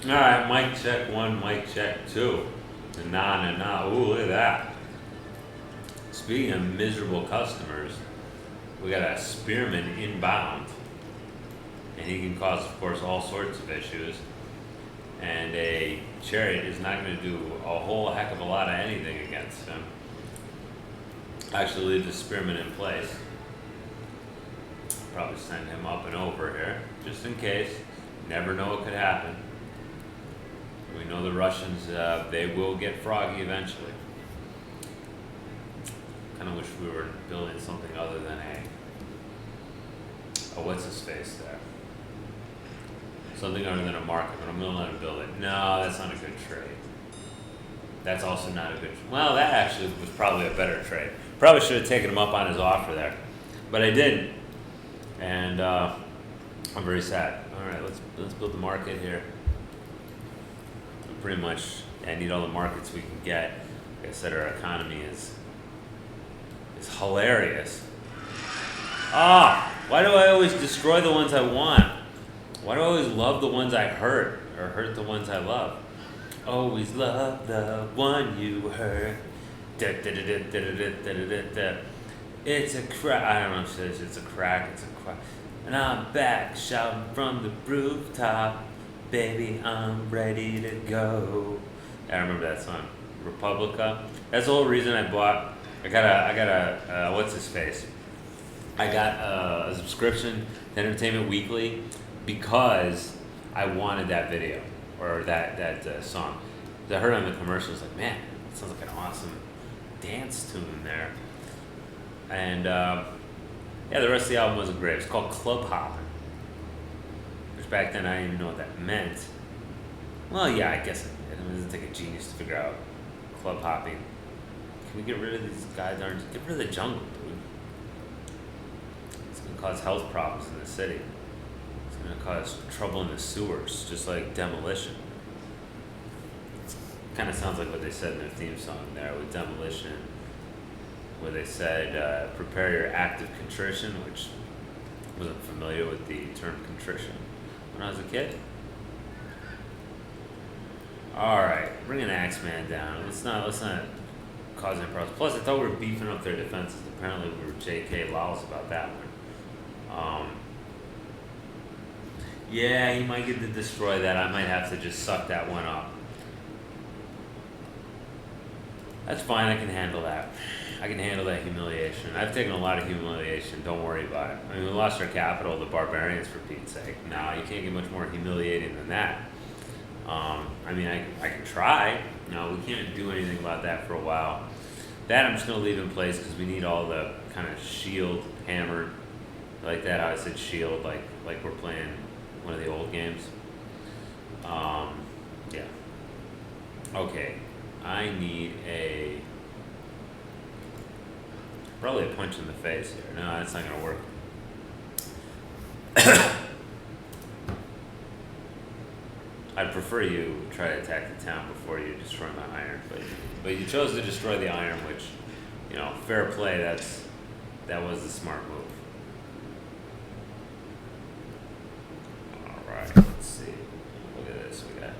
All right, mic check one, mic check two. Nah. Ooh, look at that. Speaking of miserable customers, we got a spearman inbound, and he can cause, of course, all sorts of issues. And a chariot is not going to do a whole heck of a lot of anything against him. Actually, leave the spearman in place. Probably send him up and over here, just in case. Never know what could happen. We know the Russians, they will get froggy eventually. Kind of wish we were building something other than what's his face there? Something other than a market, but I'm going to let him build it. No, that's not a good trade. That's also not a good, well, that actually was probably a better trade. Probably should have taken him up on his offer there, but I didn't. And I'm very sad. All right, let's build the market here. Pretty much, I need all the markets we can get. Like I said, our economy is hilarious. Why do I always destroy the ones I want? Why do I always love the ones I hurt, or hurt the ones I love? Always love the one you hurt. It's a crack. I don't know if it's a crack. It's a crack. And I'm back shouting from the rooftop. Baby, I'm ready to go. I remember that song, Republica. That's the whole reason I got a what's his face? I got a subscription to Entertainment Weekly because I wanted that video or that song. I heard on the commercials, like, man, it sounds like an awesome dance tune there. And yeah, the rest of the album wasn't great. It's called Club Hoppin'. Back then, I didn't even know what that meant. Well, yeah, I guess it doesn't take a genius to figure out club hopping. Can we get rid of these guys? Get rid of the jungle, dude. It's going to cause health problems in the city. It's going to cause trouble in the sewers, just like demolition. Kind of sounds like what they said in their theme song there with demolition, where they said, prepare your act of contrition, which wasn't familiar with the term contrition when I was a kid. Alright, bringing Axeman down. Let's not cause any problems. Plus, I thought we were beefing up their defenses. Apparently, we were JK Laws about that one. Yeah, he might get to destroy that. I might have to just suck that one up. That's fine, I can handle that. I can handle that humiliation. I've taken a lot of humiliation. Don't worry about it. I mean, we lost our capital, the barbarians, for Pete's sake. No, you can't get much more humiliating than that. I mean, I can try. No, we can't do anything about that for a while. That I'm just going to leave in place because we need all the kind of shield hammered. Like that, how I said shield, like we're playing one of the old games. Yeah. Okay. I need probably a punch in the face here. No, that's not going to work. I'd prefer you try to attack the town before you destroy my iron, but you chose to destroy the iron, which, fair play. That was the smart move. All right, let's see. Look at this. We got.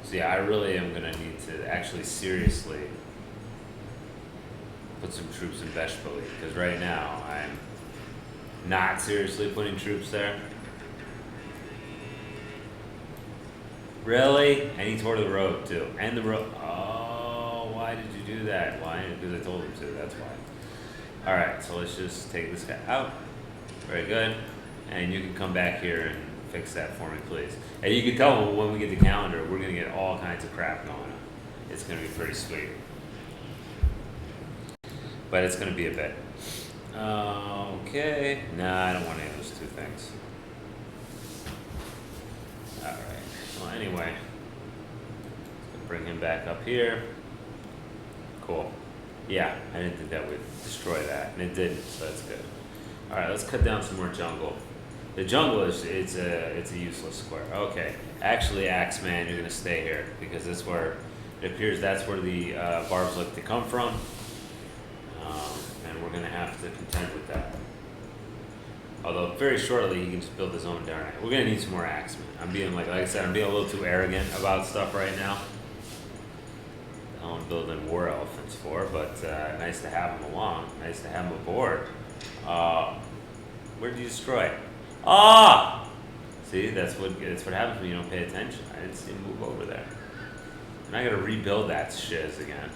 So yeah, I really am gonna need to actually seriously put some troops in Beshpali, because right now I'm not seriously putting troops there. Really? And he tore the road too. And the road. Oh, why did you do that? Why? Because I told him to. That's why. All right. So let's just take this guy out. Very good. And you can come back here and fix that for me, please. And you can tell when we get the calendar, we're gonna get all kinds of crap going on. It's gonna be pretty sweet. But it's gonna be a bit. Okay. Nah, I don't want any of those two things. All right. Well, anyway, bring him back up here. Cool. Yeah, I didn't think that would destroy that, and it didn't, so that's good. All right, let's cut down some more jungle. The jungle it's a useless square. Okay, actually, Axeman, you're gonna stay here because that's where it appears that's where the barbs like to come from, and we're gonna have to contend with that. Although very shortly he can just build his own darn. We're gonna need some more axemen. I'm being like I said, I'm being a little too arrogant about stuff right now. I'm building war elephants for, but nice to have them along. Nice to have them aboard. Where did you destroy? Ah! See, that's what happens when you don't pay attention. I didn't see him move over there. And I gotta rebuild that shiz again.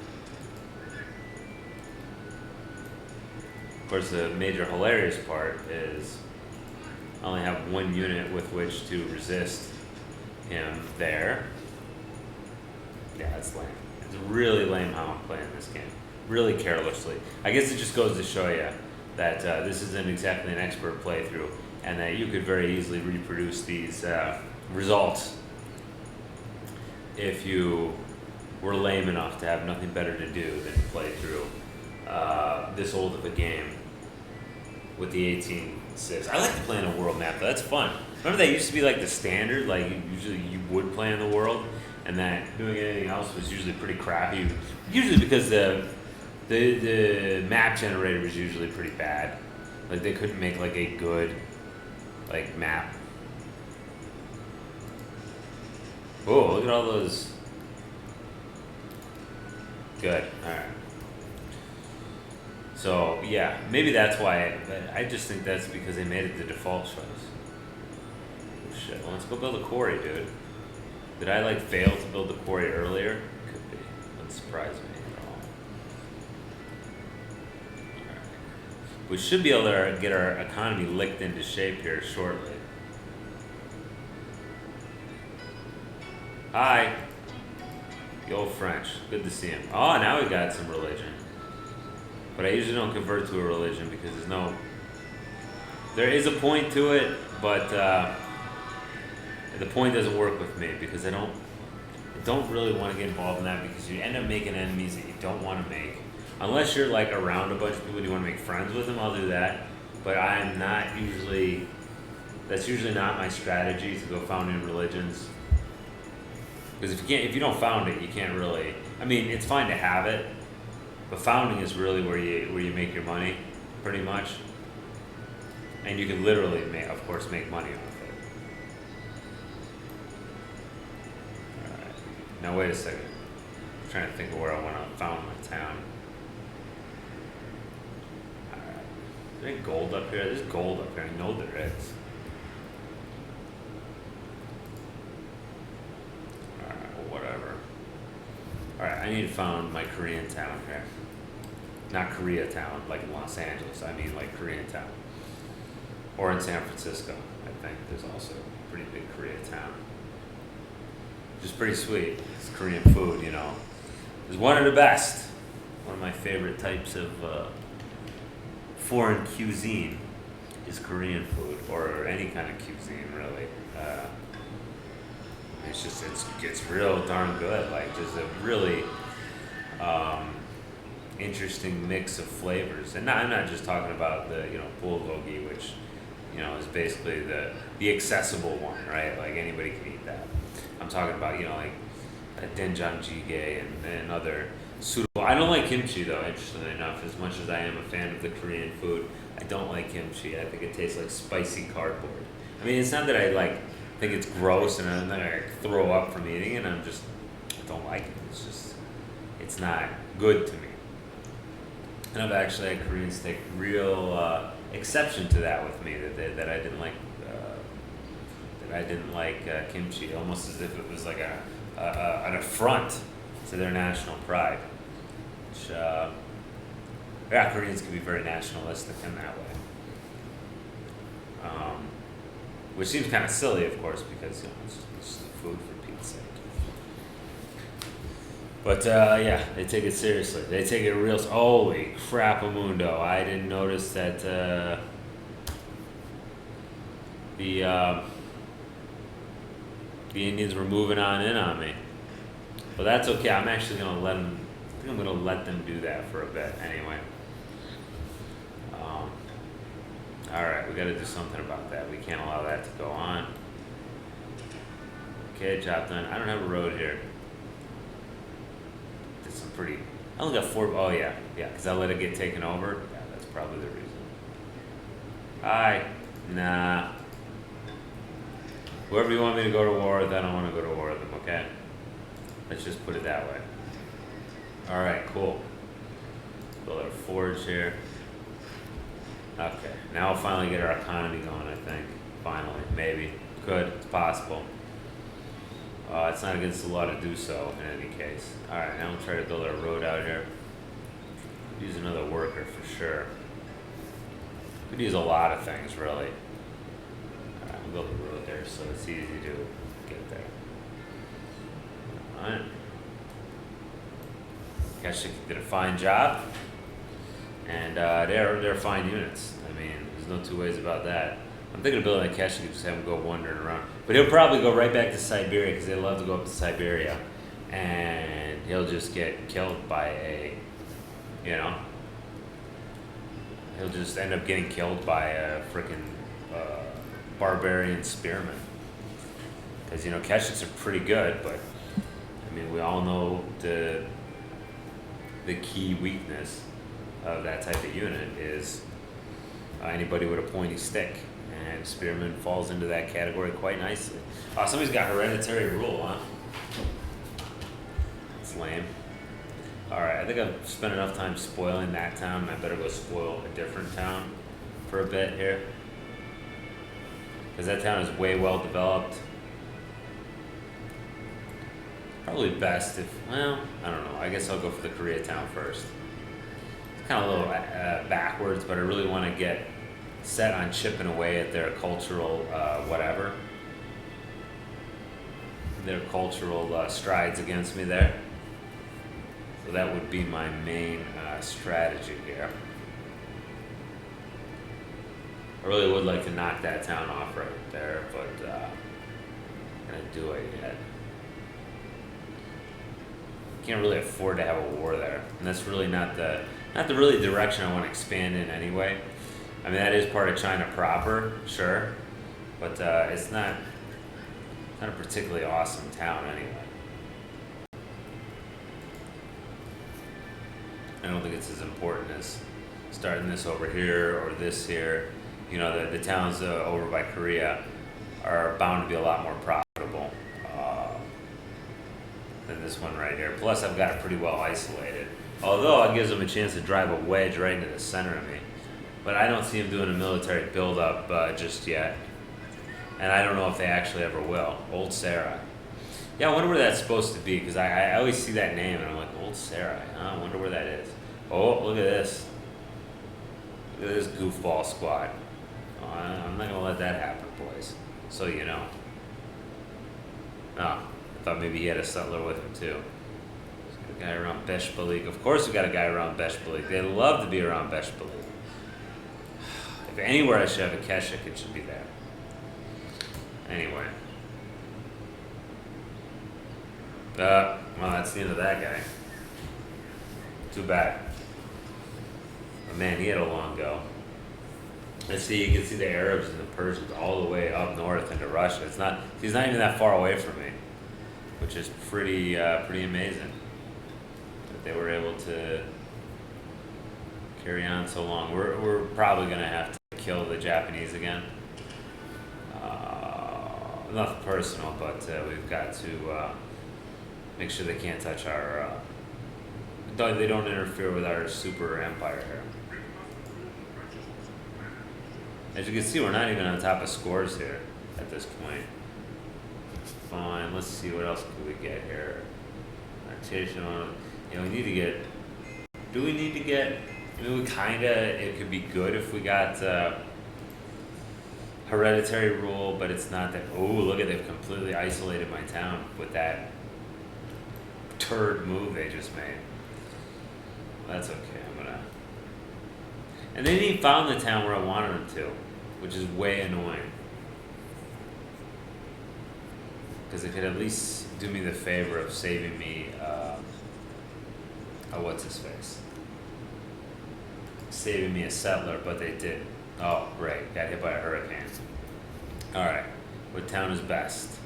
Of course, the major hilarious part is I only have one unit with which to resist him there. Yeah, it's lame. It's really lame how I'm playing this game. Really carelessly. I guess it just goes to show you that this isn't exactly an expert playthrough, and that you could very easily reproduce these results if you were lame enough to have nothing better to do than play through this old of a game with the 18 Civs. I like to play in a world map though. That's fun. Remember that used to be like the standard, like usually you would play in the world, and that doing anything else was usually pretty crappy. Usually because the map generator was usually pretty bad. Like they couldn't make like a good like map. Oh, look at all those. Good. All right. So yeah, maybe that's why. I just think that's because they made it the default choice. Oh, shit. Well, let's go build a quarry, dude. Did I like fail to build the quarry earlier? Could be. Wouldn't surprise me at all. Alright. We should be able to get our economy licked into shape here shortly. Hi. The old French. Good to see him. Oh, now we got some religion. But I usually don't convert to a religion because there is a point to it, but the point doesn't work with me because I don't really want to get involved in that because you end up making enemies that you don't want to make. Unless you're like around a bunch of people and you want to make friends with them, I'll do that. But that's usually not my strategy to go founding religions. Because if you don't found it, you can't really. I mean, it's fine to have it, but founding is really where you make your money, pretty much. And you can literally, of course, make money off it. All right. Now wait a second. I'm trying to think of where I want to found my town. All right. Is there any gold up here? There's gold up here. I know there is. Whatever. Alright, I need to found my Korean town here. Not Koreatown, like in Los Angeles. I mean like Koreatown. Or in San Francisco, I think. There's also a pretty big Koreatown. Which is pretty sweet. It's Korean food, you know. It's one of the best. One of my favorite types of foreign cuisine is Korean food. Or any kind of cuisine, really. It's real darn good. Like just a really interesting mix of flavors. And I'm not just talking about the bulgogi, which is basically the accessible one, right? Like anybody can eat that. I'm talking about like a doenjang jjigae and other suitable. I don't like kimchi though. Interestingly enough, as much as I am a fan of the Korean food, I don't like kimchi. I think it tastes like spicy cardboard. I mean, it's not that I think it's gross and then I throw up from eating it. I don't like it. It's not good to me. And I've actually had Koreans take real exception to that with me that I didn't like kimchi, almost as if it was like an affront to their national pride. Which Koreans can be very nationalistic in that way. Which seems kind of silly, of course, because it's just food for Pete's sake. But they take it seriously. They take it real. Holy crapamundo! I didn't notice that the Indians were moving on in on me. But that's okay. I'm actually gonna let them. I think I'm gonna let them do that for a bit anyway. Alright, we gotta do something about that. We can't allow that to go on. Okay, job done. I don't have a road here. Did some pretty. I only got 4. Oh, yeah, because I let it get taken over. Yeah, that's probably the reason. Hi. Nah. Whoever you want me to go to war with, I don't want to go to war with them, okay? Let's just put it that way. Alright, cool. Build our forge here. Okay, now we'll finally get our economy going, I think. Finally, maybe. Could, it's possible. It's not against the law to do so, in any case. Alright, now we'll try to build our road out here. Use another worker for sure. Could use a lot of things, really. Alright, we'll build a road there so it's easy to get there. Alright. Keshik did a fine job. And they're fine units. I mean, there's no two ways about that. I'm thinking of building a Keshik and just have him go wandering around. But he'll probably go right back to Siberia because they love to go up to Siberia. And he'll just get killed by a, you know, he'll just end up getting killed by a freaking barbarian spearman. Because, you know, Keshiks are pretty good, but, I mean, we all know the key weakness of that type of unit is anybody with a pointy stick. And spearman falls into that category quite nicely. Oh, somebody's got hereditary rule, huh? It's lame. Alright, I think I've spent enough time spoiling that town. I better go spoil a different town for a bit here. Because that town is way well developed. Probably best if, well, I don't know. I guess I'll go for the Koreatown first. It's kind of a little backwards, but I really want to get set on chipping away at their cultural whatever. Their cultural strides against me there. So that would be my main strategy here. I really would like to knock that town off right there, but I'm gonna do it yet. Can't really afford to have a war there, and that's really not the really direction I want to expand in anyway. I mean, that is part of China proper, sure, but it's not a particularly awesome town anyway. I don't think it's as important as starting this over here or this here. You know, the towns over by Korea are bound to be a lot more profitable than this one right here. Plus, I've got it pretty well isolated. Although it gives them a chance to drive a wedge right into the center of me. But I don't see them doing a military buildup just yet. And I don't know if they actually ever will. Old Sarah. Yeah, I wonder where that's supposed to be, because I always see that name and I'm like, Old Sarah, huh? I wonder where that is. Oh, look at this. Look at this goofball squad. Oh, I'm not going to let that happen, boys. So you know. Oh, I thought maybe he had a settler with him too. Got a guy around Beshbalik. Of course we got a guy around Beshbalik. They love to be around Beshbalik. If anywhere I should have a Keshik, it should be there. Anyway. Well, that's the end of that guy. Too bad. But man, he had a long go. Let's see, you can see the Arabs and the Persians all the way up north into Russia. He's not even that far away from me, which is pretty amazing that they were able to carry on so long. We're probably gonna have to kill the Japanese again. Nothing personal, but we've got to make sure they can't touch our. They don't interfere with our super empire here. As you can see, we're not even on top of scores here at this point. Fine. Let's see what else could we get here. Rotation. We need to get. Do we need to get? We kinda. It could be good if we got. Hereditary rule, but it's not that. Oh, look at, they've completely isolated my town with that turd move they just made. That's okay. And they didn't even found the town where I wanted them to, which is way annoying. Because they could at least do me the favor of saving me. What's his face? Saving me a settler, but they didn't. Oh, great. Got hit by a hurricane. Alright. What town is best?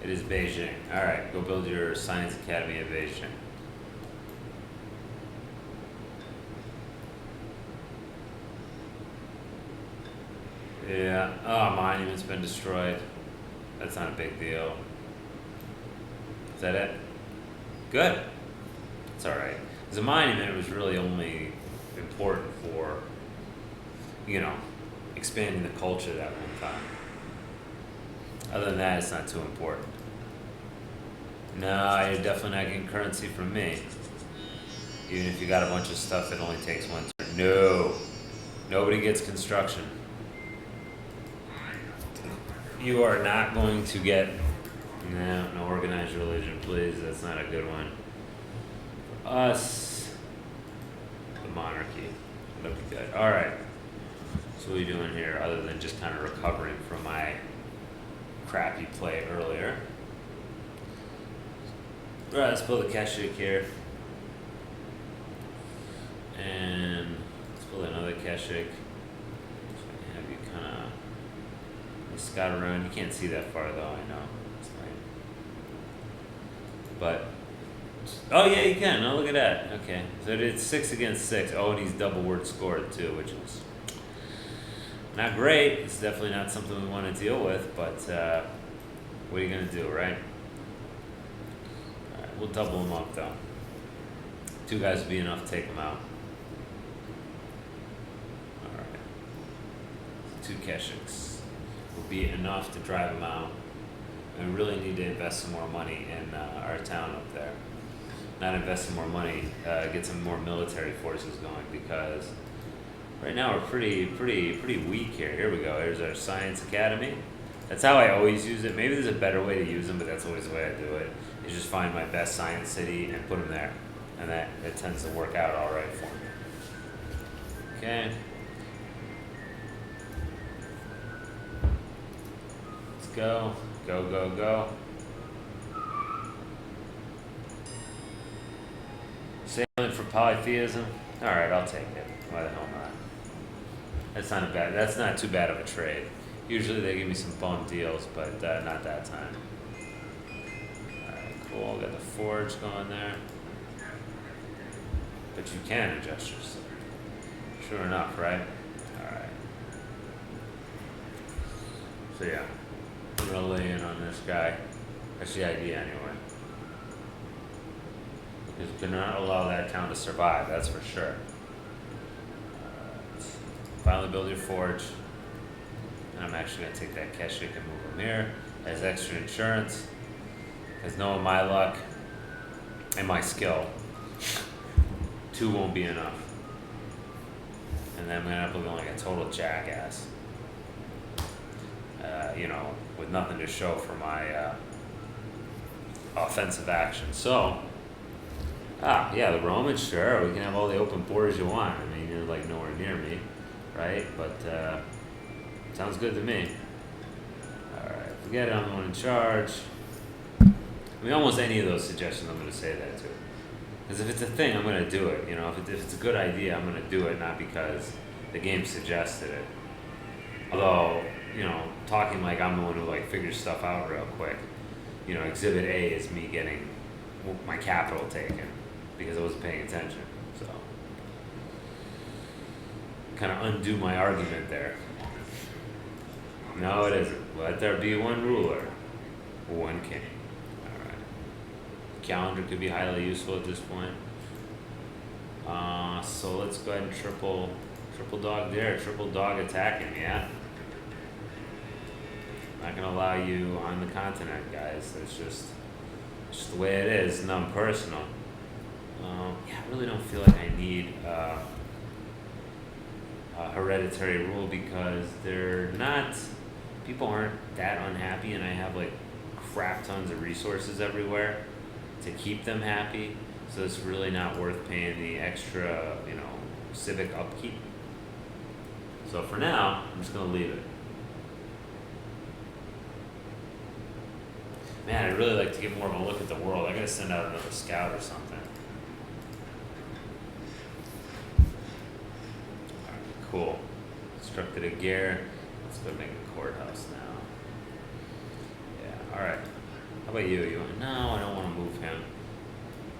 It is Beijing. Alright, go build your Science Academy at Beijing. Yeah. Oh, monument's been destroyed. That's not a big deal. Is that it? Good. It's all right. Because a monument was really only important for, you know, expanding the culture that one time. Other than that, it's not too important. No, you're definitely not getting currency from me. Even if you got a bunch of stuff that only takes one turn. No. Nobody gets construction. You are not going to get. No organized religion, please. That's not a good one. For us, the monarchy. That'll be good. Alright. So what are you doing here other than just kind of recovering from my crappy play earlier? Alright, let's build a Keshik here. And let's build another Keshik. So I can have you kind of scout around. You can't see that far though, I know. It's lame. But, oh yeah, you can. Oh, look at that. Okay. So it's 6 against 6. Oh, and he's double word scored too, which is not great. It's definitely not something we want to deal with, but what are you going to do, right? Alright, we'll double him up though. 2 guys will be enough to take him out. Alright. 2 Keshiks will be enough to drive him out. And we really need to invest some more money in our town up there. Not invest some more money, get some more military forces going, because right now we're pretty weak here. Here we go. Here's our science academy. That's how I always use it. Maybe there's a better way to use them, but that's always the way I do it. Is just find my best science city and put them there, and that tends to work out all right for me. Okay. Let's go. Go. Sailing for polytheism? Alright, I'll take it. Why the hell not? That's not too bad of a trade. Usually they give me some bum deals, but not that time. Alright, cool. Got the forge going there. But you can adjust yourself. Sure enough, right? Alright. So yeah. I'm gonna lay in on this guy. That's the idea anyway. Because we cannot allow that town to survive, that's for sure. Finally build your forge. And I'm actually going to take that Keshik and move him here as extra insurance. Because knowing my luck and my skill, 2 won't be enough. And then I'm going to end up looking like a total jackass. With nothing to show for my offensive action. So, yeah, the Romans, sure, we can have all the open borders you want. I mean, you're like nowhere near me, right? But sounds good to me. Alright, forget it, I'm the one in charge. I mean, almost any of those suggestions I'm going to say that to. Because if it's a thing, I'm going to do it. If it's a good idea, I'm going to do it, not because the game suggested it. Although, talking like I'm the one who figures stuff out real quick. Exhibit A is me getting my capital taken because I wasn't paying attention. So, kind of undo my argument there. No, it isn't. Let there be one ruler, one king. Alright. Calendar could be highly useful at this point. So let's go ahead and triple dog there. Triple dog attacking, yeah? Not gonna allow you on the continent, guys. That's just the way it is, non-personal. I really don't feel like I need a hereditary rule because people aren't that unhappy, and I have crap tons of resources everywhere to keep them happy. So it's really not worth paying the extra, civic upkeep. So for now, I'm just gonna leave it. Man, I'd really like to get more of a look at the world. I gotta send out another scout or something. Alright, cool. Constructed a gear. Let's go make a courthouse now. Yeah, alright. How about you? No, I don't want to move him.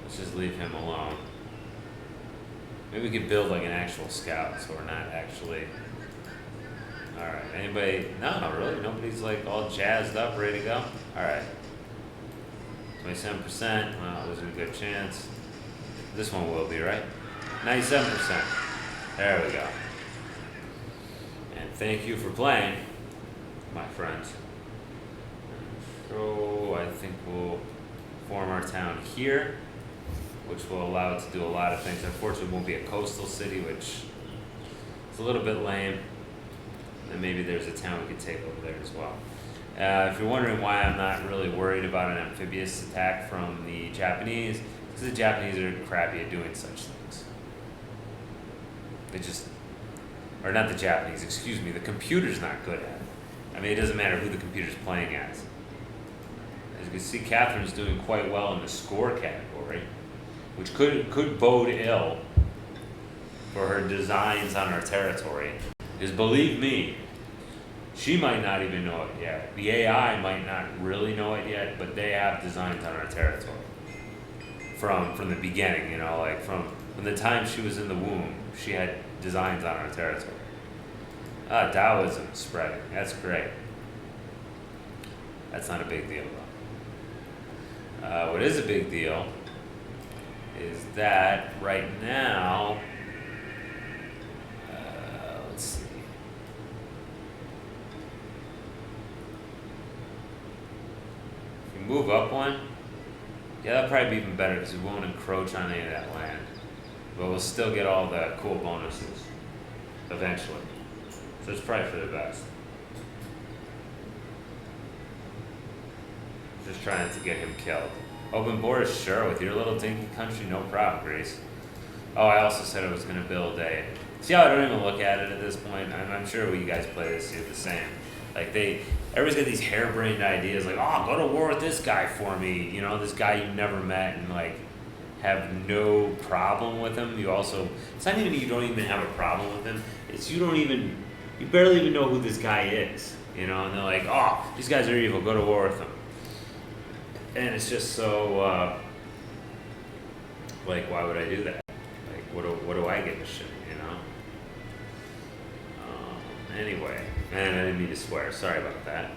Let's just leave him alone. Maybe we could build an actual scout so we're not actually... Alright, anybody? No, really? Nobody's like all jazzed up, ready to go? Alright. 27%. Well, there's a good chance. This one will be, right? 97%. There we go. And thank you for playing, my friends. So I think we'll form our town here, which will allow it to do a lot of things. Unfortunately, it won't be a coastal city, which is a little bit lame. And maybe there's a town we could take over there as well. If you're wondering why I'm not really worried about an amphibious attack from the Japanese, because the Japanese are crappy at doing such things. They just, or not the Japanese, excuse me, the computer's not good at it. I mean, it doesn't matter who the computer's playing as. As you can see, Catherine's doing quite well in the score category, which could bode ill for her designs on our territory. Because believe me, she might not even know it yet. The AI might not really know it yet, but they have designs on our territory. From the beginning, you know, like from the time she was in the womb, she had designs on our territory. Taoism spreading. That's great. That's not a big deal, though. What is a big deal is that right now, let's see. If you move up one, yeah, that'll probably be even better because we won't encroach on any of that land. But we'll still get all the cool bonuses eventually. So it's probably for the best. Just trying to get him killed. Open borders, sure, with your little dinky country, no problem, Greece. Oh, I also said I was going to build a... See how I don't even look at it at this point? I'm sure when you guys play this, you're the same. Like everybody's got these harebrained ideas like, oh, go to war with this guy for me. You know, this guy you never met and like have no problem with him. You also, it's not even you don't even have a problem with him. It's you barely even know who this guy is. You know, and they're like, oh, these guys are evil, go to war with them. And it's just so, like, why would I do that? Like, what do I give a shit, you know? Anyway, man, I didn't mean to swear. Sorry about that.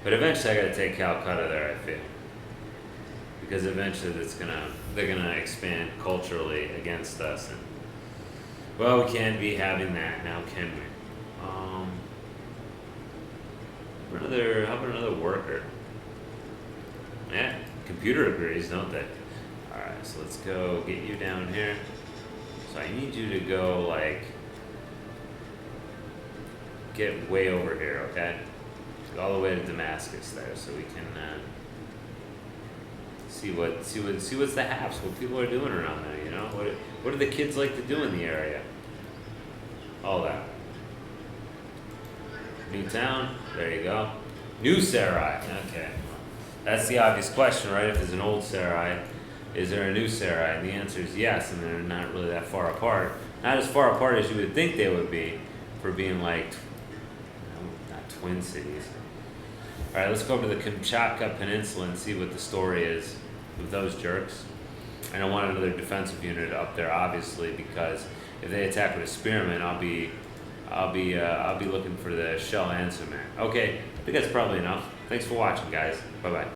But eventually I gotta take Calcutta there, I feel. Because eventually they're gonna expand culturally against us. And, well, we can't be having that now, can we? How about another worker? Yeah, computer agrees, don't they? Alright, so let's go get you down here. So I need you to go, like, get way over here, okay? All the way to Damascus there, so we can see what's the haps, what people are doing around there, you know? What do the kids like to do in the area? All that. New town, there you go. New Sarai, okay. That's the obvious question, right? If there's an old Sarai, is there a new Sarai? And the answer is yes, and they're not really that far apart. Not as far apart as you would think they would be for being like, not twin cities. All right, let's go over to the Kamchatka Peninsula and see what the story is with those jerks. And I want another defensive unit up there, obviously, because if they attack with a spearman, I'll be looking for the shell answer man. Okay, I think that's probably enough. Thanks for watching, guys. Bye bye.